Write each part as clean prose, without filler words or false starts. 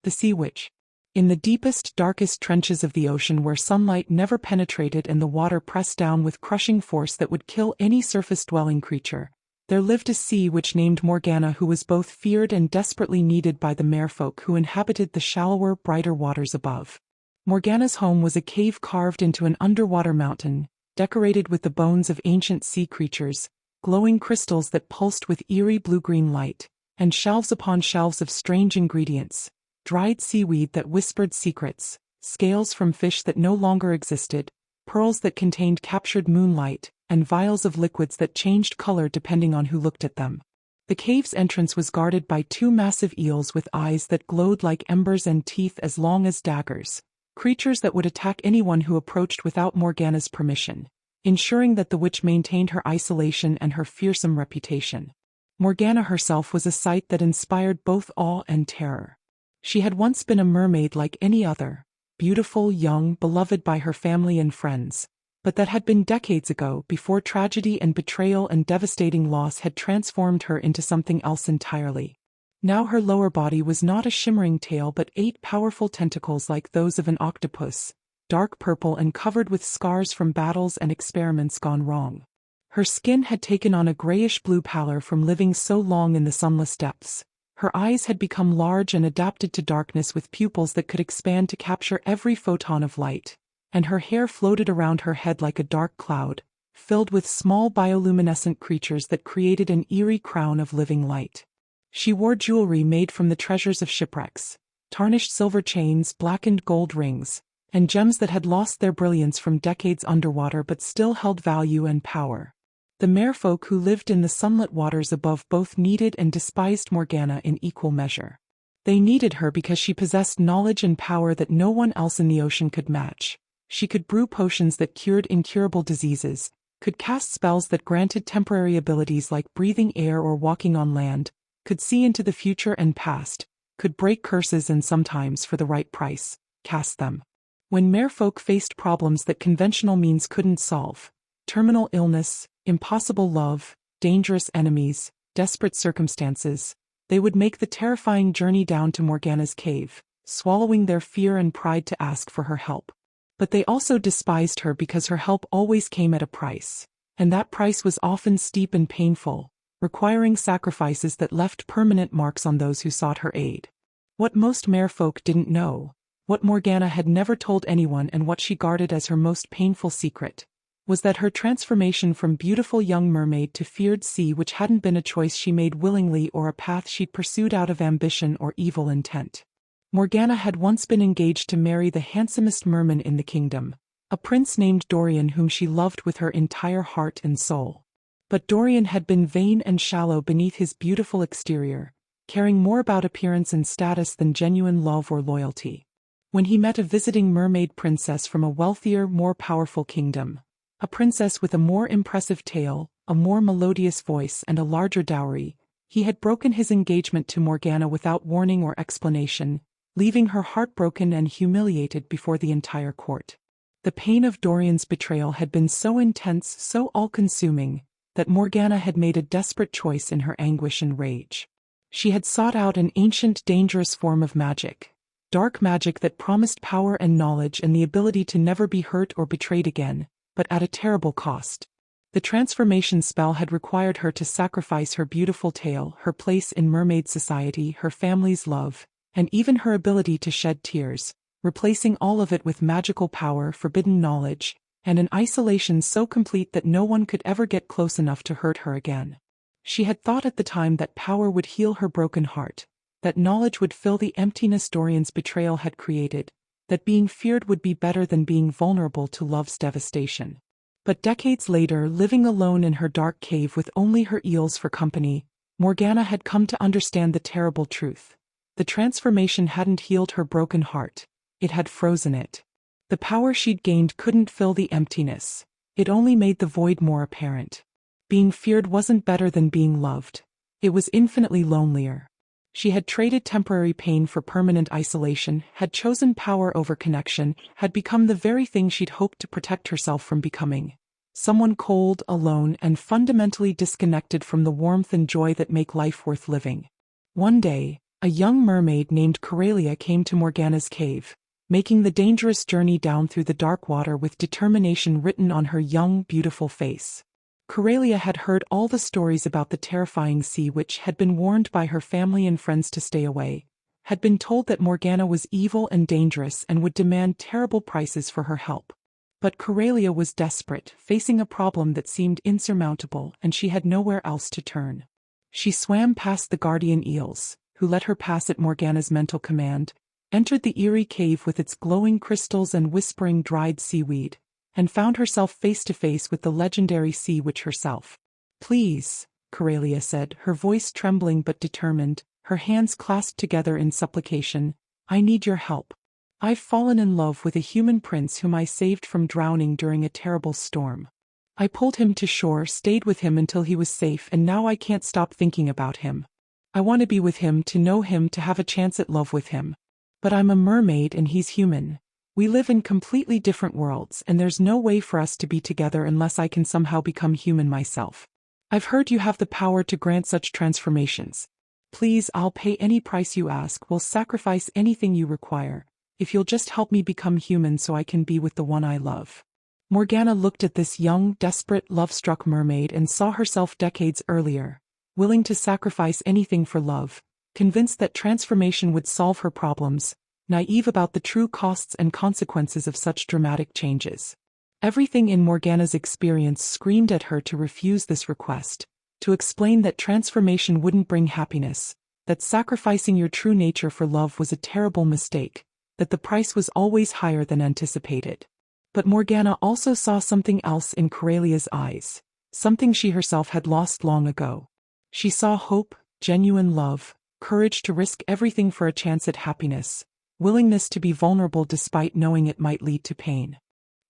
the Sea Witch. In the deepest, darkest trenches of the ocean where sunlight never penetrated and the water pressed down with crushing force that would kill any surface-dwelling creature, there lived a sea witch named Morgana who was both feared and desperately needed by the merfolk who inhabited the shallower, brighter waters above. Morgana's home was a cave carved into an underwater mountain, decorated with the bones of ancient sea creatures, glowing crystals that pulsed with eerie blue-green light, and shelves upon shelves of strange ingredients, dried seaweed that whispered secrets, scales from fish that no longer existed, pearls that contained captured moonlight, and vials of liquids that changed color depending on who looked at them. The cave's entrance was guarded by two massive eels with eyes that glowed like embers and teeth as long as daggers, creatures that would attack anyone who approached without Morgana's permission, ensuring that the witch maintained her isolation and her fearsome reputation. Morgana herself was a sight that inspired both awe and terror. She had once been a mermaid like any other, beautiful, young, beloved by her family and friends, but that had been decades ago before tragedy and betrayal and devastating loss had transformed her into something else entirely. Now her lower body was not a shimmering tail but 8 powerful tentacles like those of an octopus, dark purple and covered with scars from battles and experiments gone wrong. Her skin had taken on a grayish-blue pallor from living so long in the sunless depths. Her eyes had become large and adapted to darkness with pupils that could expand to capture every photon of light, and her hair floated around her head like a dark cloud, filled with small bioluminescent creatures that created an eerie crown of living light. She wore jewelry made from the treasures of shipwrecks, tarnished silver chains, blackened gold rings, and gems that had lost their brilliance from decades underwater but still held value and power. The merfolk who lived in the sunlit waters above both needed and despised Morgana in equal measure. They needed her because she possessed knowledge and power that no one else in the ocean could match. She could brew potions that cured incurable diseases, could cast spells that granted temporary abilities like breathing air or walking on land, could see into the future and past, could break curses and sometimes, for the right price, cast them. When merfolk faced problems that conventional means couldn't solve, terminal illness, impossible love, dangerous enemies, desperate circumstances, they would make the terrifying journey down to Morgana's cave, swallowing their fear and pride to ask for her help. But they also despised her because her help always came at a price, and that price was often steep and painful, requiring sacrifices that left permanent marks on those who sought her aid. What most merfolk didn't know, what Morgana had never told anyone and what she guarded as her most painful secret, was that her transformation from beautiful young mermaid to feared sea witch hadn't been a choice she made willingly or a path she'd pursued out of ambition or evil intent. Morgana had once been engaged to marry the handsomest merman in the kingdom, a prince named Dorian whom she loved with her entire heart and soul. But Dorian had been vain and shallow beneath his beautiful exterior, caring more about appearance and status than genuine love or loyalty. When he met a visiting mermaid princess from a wealthier, more powerful kingdom, a princess with a more impressive tale, a more melodious voice and a larger dowry, he had broken his engagement to Morgana without warning or explanation, leaving her heartbroken and humiliated before the entire court. The pain of Dorian's betrayal had been so intense, so all-consuming, that Morgana had made a desperate choice in her anguish and rage. She had sought out an ancient, dangerous form of magic, dark magic that promised power and knowledge and the ability to never be hurt or betrayed again, but at a terrible cost. The transformation spell had required her to sacrifice her beautiful tail, her place in mermaid society, her family's love, and even her ability to shed tears, replacing all of it with magical power, forbidden knowledge, and an isolation so complete that no one could ever get close enough to hurt her again. She had thought at the time that power would heal her broken heart, that knowledge would fill the emptiness Dorian's betrayal had created, that being feared would be better than being vulnerable to love's devastation. But decades later, living alone in her dark cave with only her eels for company, Morgana had come to understand the terrible truth. The transformation hadn't healed her broken heart, it had frozen it. The power she'd gained couldn't fill the emptiness, it only made the void more apparent. Being feared wasn't better than being loved, it was infinitely lonelier. She had traded temporary pain for permanent isolation, had chosen power over connection, had become the very thing she'd hoped to protect herself from becoming. Someone cold, alone, and fundamentally disconnected from the warmth and joy that make life worth living. One day, A young mermaid named Coralia came to Morgana's cave, making the dangerous journey down through the dark water with determination written on her young, beautiful face. Coralia had heard all the stories about the terrifying sea witch, had been warned by her family and friends to stay away, had been told that Morgana was evil and dangerous and would demand terrible prices for her help. But Coralia was desperate, facing a problem that seemed insurmountable, and she had nowhere else to turn. She swam past the guardian eels, who let her pass at Morgana's mental command, entered the eerie cave with its glowing crystals and whispering dried seaweed, and found herself face to face with the legendary sea witch herself. "Please," Coralia said, her voice trembling but determined, her hands clasped together in supplication, "I need your help. I've fallen in love with a human prince whom I saved from drowning during a terrible storm. I pulled him to shore, stayed with him until he was safe, and now I can't stop thinking about him. I want to be with him, to know him, to have a chance at love with him. But I'm a mermaid and he's human. We live in completely different worlds, and there's no way for us to be together unless I can somehow become human myself. I've heard you have the power to grant such transformations. Please, I'll pay any price you ask, will sacrifice anything you require, if you'll just help me become human so I can be with the one I love." Morgana looked at this young, desperate, love-struck mermaid and saw herself decades earlier, willing to sacrifice anything for love, convinced that transformation would solve her problems, naive about the true costs and consequences of such dramatic changes. Everything in Morgana's experience screamed at her to refuse this request, to explain that transformation wouldn't bring happiness, that sacrificing your true nature for love was a terrible mistake, that the price was always higher than anticipated. But Morgana also saw something else in Coralia's eyes, something she herself had lost long ago. She saw hope, genuine love, courage to risk everything for a chance at happiness, willingness to be vulnerable despite knowing it might lead to pain.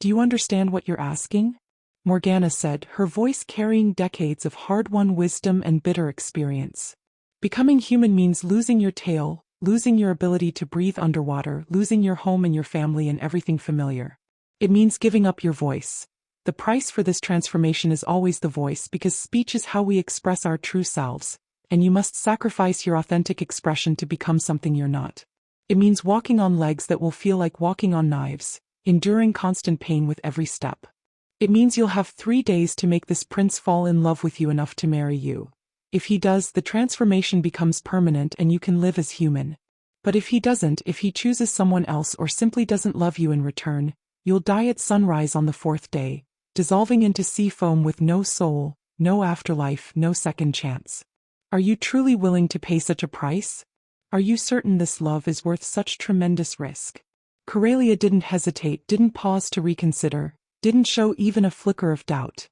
"Do you understand what you're asking?" Morgana said, her voice carrying decades of hard-won wisdom and bitter experience. "Becoming human means losing your tail, losing your ability to breathe underwater, losing your home and your family and everything familiar. It means giving up your voice. The price for this transformation is always the voice, because speech is how we express our true selves, and you must sacrifice your authentic expression to become something you're not. It means walking on legs that will feel like walking on knives, enduring constant pain with every step. It means you'll have 3 days to make this prince fall in love with you enough to marry you. If he does, the transformation becomes permanent and you can live as human. But if he doesn't, if he chooses someone else or simply doesn't love you in return, you'll die at sunrise on the 4th day, dissolving into sea foam with no soul, no afterlife, no second chance. Are you truly willing to pay such a price? Are you certain this love is worth such tremendous risk?" Coralia didn't hesitate, didn't pause to reconsider, didn't show even a flicker of doubt.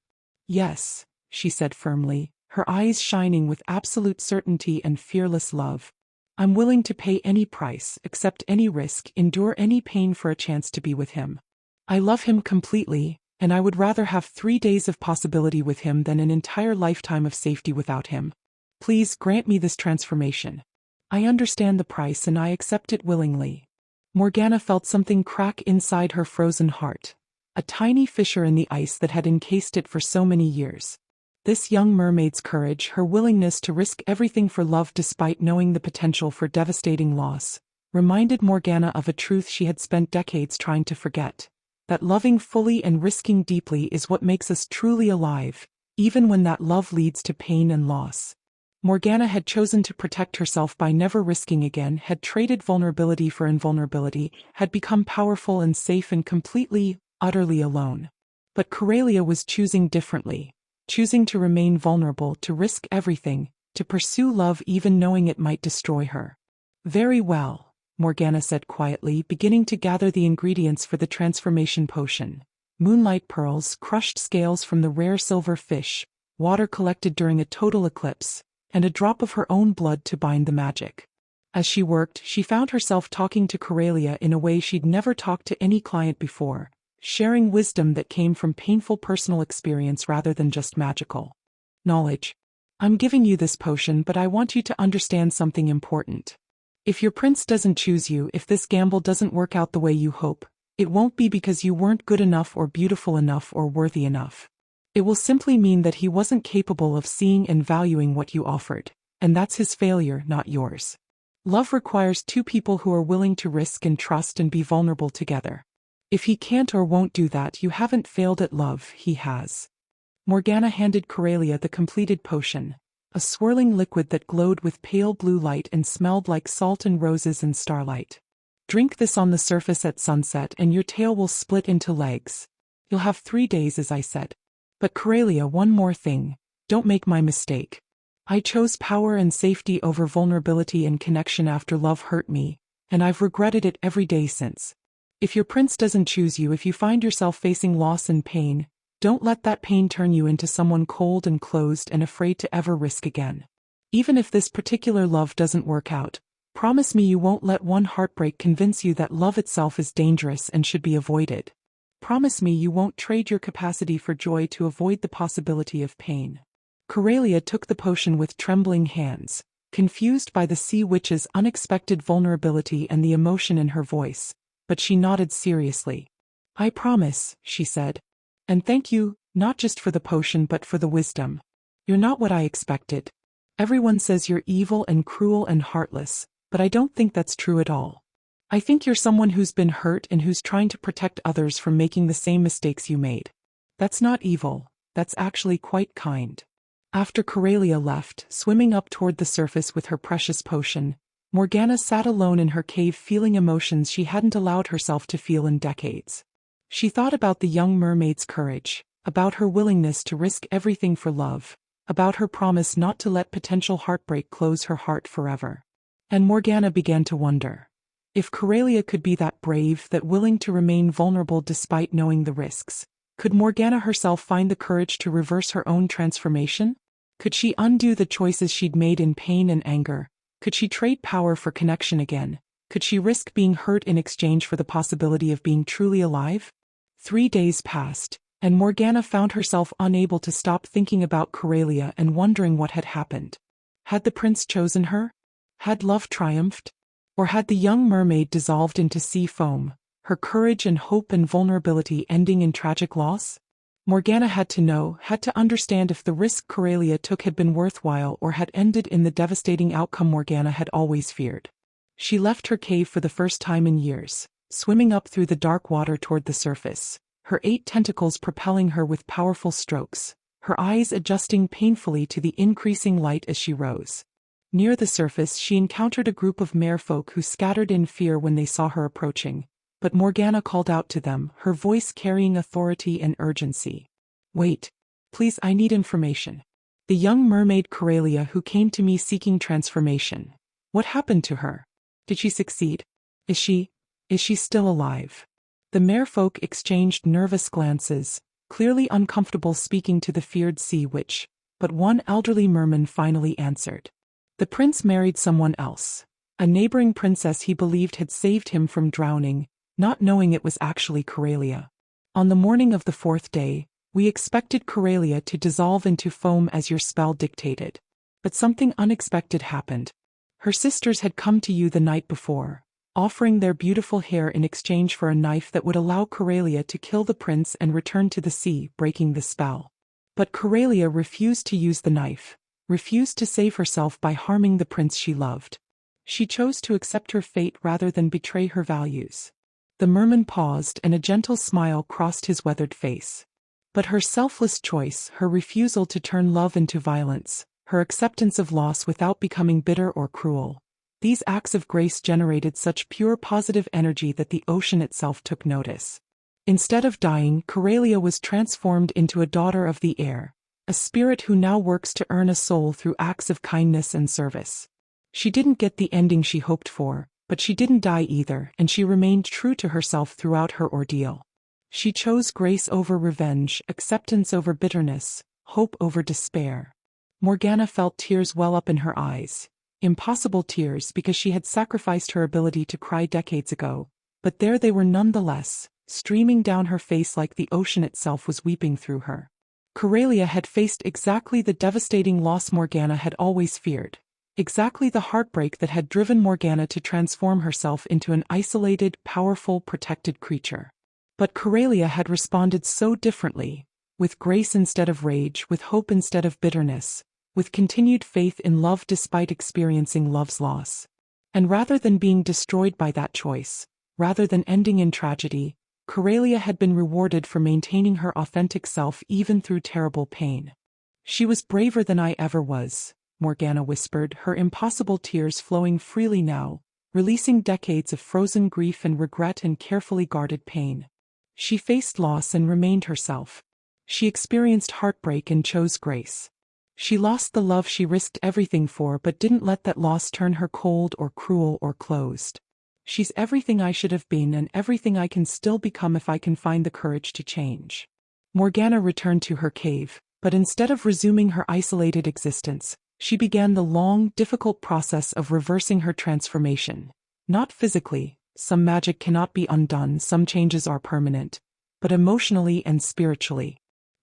"Yes," she said firmly, her eyes shining with absolute certainty and fearless love. "I'm willing to pay any price, accept any risk, endure any pain for a chance to be with him. I love him completely, and I would rather have 3 days of possibility with him than an entire lifetime of safety without him. Please grant me this transformation. I understand the price and I accept it willingly." Morgana felt something crack inside her frozen heart, a tiny fissure in the ice that had encased it for so many years. This young mermaid's courage, her willingness to risk everything for love despite knowing the potential for devastating loss, reminded Morgana of a truth she had spent decades trying to forget, that loving fully and risking deeply is what makes us truly alive, even when that love leads to pain and loss. Morgana had chosen to protect herself by never risking again, had traded vulnerability for invulnerability, had become powerful and safe and completely, utterly alone. But Coralia was choosing differently, choosing to remain vulnerable, to risk everything, to pursue love even knowing it might destroy her. "Very well," Morgana said quietly, beginning to gather the ingredients for the transformation potion. Moonlight pearls, crushed scales from the rare silver fish, water collected during a total eclipse, and a drop of her own blood to bind the magic. As she worked, she found herself talking to Coralia in a way she'd never talked to any client before, sharing wisdom that came from painful personal experience rather than just magical knowledge. "I'm giving you this potion, but I want you to understand something important. If your prince doesn't choose you, if this gamble doesn't work out the way you hope, it won't be because you weren't good enough or beautiful enough or worthy enough. It will simply mean that he wasn't capable of seeing and valuing what you offered, and that's his failure, not yours. Love requires two people who are willing to risk and trust and be vulnerable together. If he can't or won't do that, you haven't failed at love, he has. Morgana handed Corelia the completed potion, a swirling liquid that glowed with pale blue light and smelled like salt and roses and starlight. Drink this on the surface at sunset and your tail will split into legs. You'll have 3 days, as I said. But Corelia, one more thing. Don't make my mistake. I chose power and safety over vulnerability and connection after love hurt me, and I've regretted it every day since. If your prince doesn't choose you, if you find yourself facing loss and pain, don't let that pain turn you into someone cold and closed and afraid to ever risk again. Even if this particular love doesn't work out, promise me you won't let one heartbreak convince you that love itself is dangerous and should be avoided. Promise me you won't trade your capacity for joy to avoid the possibility of pain. Corelia took the potion with trembling hands, confused by the sea witch's unexpected vulnerability and the emotion in her voice, but she nodded seriously. I promise, she said. And thank you, not just for the potion but for the wisdom. You're not what I expected. Everyone says you're evil and cruel and heartless, but I don't think that's true at all. I think you're someone who's been hurt and who's trying to protect others from making the same mistakes you made. That's not evil, that's actually quite kind. After Corelia left, swimming up toward the surface with her precious potion, Morgana sat alone in her cave feeling emotions she hadn't allowed herself to feel in decades. She thought about the young mermaid's courage, about her willingness to risk everything for love, about her promise not to let potential heartbreak close her heart forever. And Morgana began to wonder. If Corelia could be that brave, that willing to remain vulnerable despite knowing the risks, could Morgana herself find the courage to reverse her own transformation? Could she undo the choices she'd made in pain and anger? Could she trade power for connection again? Could she risk being hurt in exchange for the possibility of being truly alive? 3 days passed, and Morgana found herself unable to stop thinking about Corelia and wondering what had happened. Had the prince chosen her? Had love triumphed? Or had the young mermaid dissolved into sea foam, her courage and hope and vulnerability ending in tragic loss? Morgana had to know, had to understand if the risk Corelia took had been worthwhile or had ended in the devastating outcome Morgana had always feared. She left her cave for the first time in years, swimming up through the dark water toward the surface, her 8 tentacles propelling her with powerful strokes, her eyes adjusting painfully to the increasing light as she rose. Near the surface she encountered a group of merfolk who scattered in fear when they saw her approaching. But Morgana called out to them, her voice carrying authority and urgency. Wait. Please, I need information. The young mermaid Corelia who came to me seeking transformation. What happened to her? Did she succeed? Is she still alive? The merfolk exchanged nervous glances, clearly uncomfortable speaking to the feared sea witch, but one elderly merman finally answered. The prince married someone else. A neighboring princess he believed had saved him from drowning, not knowing it was actually Corelia. On the morning of the 4th day, we expected Corelia to dissolve into foam as your spell dictated. But something unexpected happened. Her sisters had come to you the night before, offering their beautiful hair in exchange for a knife that would allow Corelia to kill the prince and return to the sea, breaking the spell. But Corelia refused to use the knife, refused to save herself by harming the prince she loved. She chose to accept her fate rather than betray her values. The merman paused and a gentle smile crossed his weathered face. But her selfless choice, her refusal to turn love into violence, her acceptance of loss without becoming bitter or cruel, these acts of grace generated such pure positive energy that the ocean itself took notice. Instead of dying, Corelia was transformed into a daughter of the air, a spirit who now works to earn a soul through acts of kindness and service. She didn't get the ending she hoped for, but she didn't die either, and she remained true to herself throughout her ordeal. She chose grace over revenge, acceptance over bitterness, hope over despair. Morgana felt tears well up in her eyes. Impossible tears because she had sacrificed her ability to cry decades ago, but there they were nonetheless, streaming down her face like the ocean itself was weeping through her. Corelia had faced exactly the devastating loss Morgana had always feared. Exactly the heartbreak that had driven Morgana to transform herself into an isolated, powerful, protected creature. But Corelia had responded so differently, with grace instead of rage, with hope instead of bitterness, with continued faith in love despite experiencing love's loss. And rather than being destroyed by that choice, rather than ending in tragedy, Corelia had been rewarded for maintaining her authentic self even through terrible pain. "She was braver than I ever was," Morgana whispered, her impossible tears flowing freely now, releasing decades of frozen grief and regret and carefully guarded pain. "She faced loss and remained herself. She experienced heartbreak and chose grace. She lost the love she risked everything for but didn't let that loss turn her cold or cruel or closed. She's everything I should have been and everything I can still become if I can find the courage to change." Morgana returned to her cave, but instead of resuming her isolated existence, she began the long, difficult process of reversing her transformation. Not physically, some magic cannot be undone, some changes are permanent, but emotionally and spiritually.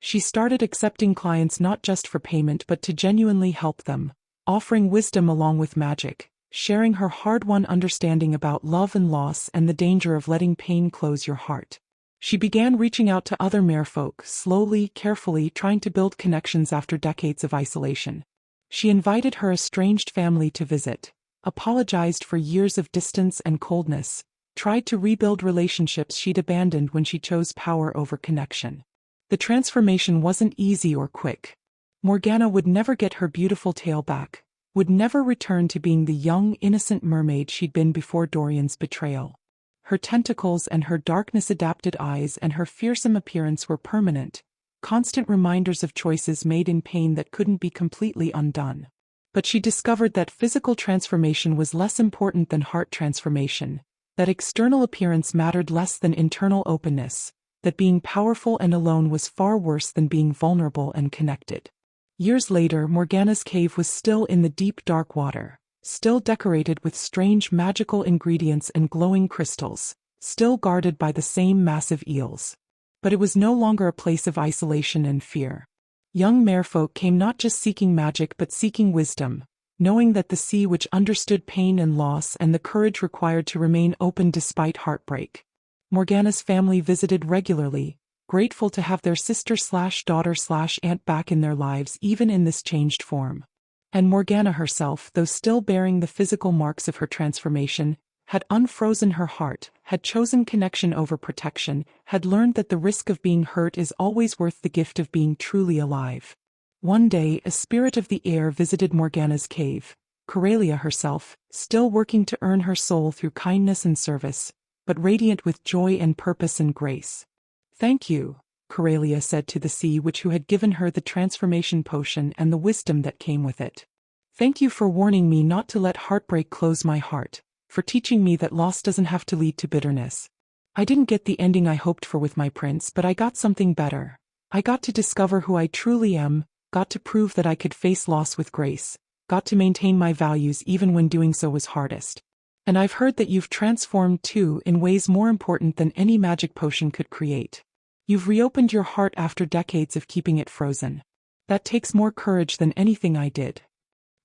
She started accepting clients not just for payment but to genuinely help them, offering wisdom along with magic, sharing her hard-won understanding about love and loss and the danger of letting pain close your heart. She began reaching out to other merfolk, slowly, carefully, trying to build connections after decades of isolation. She invited her estranged family to visit, apologized for years of distance and coldness, tried to rebuild relationships she'd abandoned when she chose power over connection. The transformation wasn't easy or quick. Morgana would never get her beautiful tail back, would never return to being the young, innocent mermaid she'd been before Dorian's betrayal. Her tentacles and her darkness-adapted eyes and her fearsome appearance were permanent, constant reminders of choices made in pain that couldn't be completely undone. But she discovered that physical transformation was less important than heart transformation, that external appearance mattered less than internal openness, that being powerful and alone was far worse than being vulnerable and connected. Years later, Morgana's cave was still in the deep dark water, still decorated with strange magical ingredients and glowing crystals, still guarded by the same massive eels. But it was no longer a place of isolation and fear. Young merfolk came not just seeking magic but seeking wisdom, knowing that the sea which understood pain and loss and the courage required to remain open despite heartbreak. Morgana's family visited regularly, grateful to have their sister/daughter/aunt back in their lives even in this changed form. And Morgana herself, though still bearing the physical marks of her transformation, had unfrozen her heart, had chosen connection over protection, had learned that the risk of being hurt is always worth the gift of being truly alive. One day, a spirit of the air visited Morgana's cave, Corelia herself, still working to earn her soul through kindness and service, but radiant with joy and purpose and grace. "Thank you," Corelia said to the sea witch who had given her the transformation potion and the wisdom that came with it. "Thank you for warning me not to let heartbreak close my heart, for teaching me that loss doesn't have to lead to bitterness. I didn't get the ending I hoped for with my prince, but I got something better. I got to discover who I truly am, got to prove that I could face loss with grace, got to maintain my values even when doing so was hardest. And I've heard that you've transformed too in ways more important than any magic potion could create. You've reopened your heart after decades of keeping it frozen. That takes more courage than anything I did."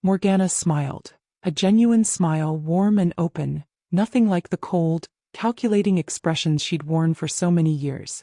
Morgana smiled, a genuine smile, warm and open, nothing like the cold, calculating expressions she'd worn for so many years.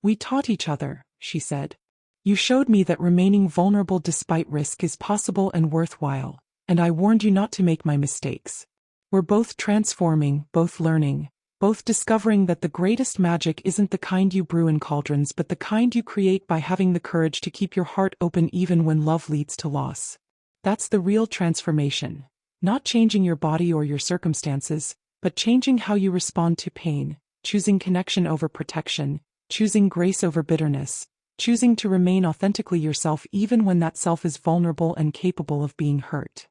"We taught each other," she said. "You showed me that remaining vulnerable despite risk is possible and worthwhile, and I warned you not to make my mistakes. We're both transforming, both learning, both discovering that the greatest magic isn't the kind you brew in cauldrons but the kind you create by having the courage to keep your heart open even when love leads to loss. That's the real transformation. Not changing your body or your circumstances, but changing how you respond to pain, choosing connection over protection, choosing grace over bitterness, choosing to remain authentically yourself even when that self is vulnerable and capable of being hurt."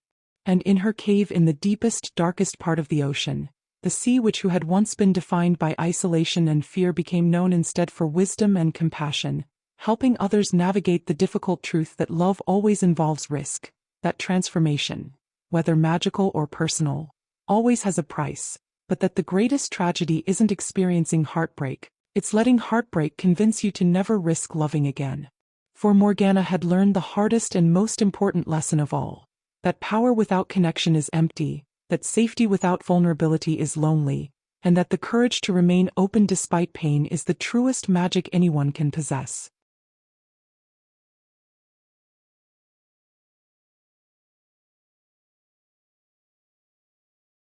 And in her cave in the deepest, darkest part of the ocean, the sea witch who had once been defined by isolation and fear became known instead for wisdom and compassion, helping others navigate the difficult truth that love always involves risk, that transformation, whether magical or personal, always has a price, but that the greatest tragedy isn't experiencing heartbreak, it's letting heartbreak convince you to never risk loving again. For Morgana had learned the hardest and most important lesson of all, that power without connection is empty, that safety without vulnerability is lonely, and that the courage to remain open despite pain is the truest magic anyone can possess.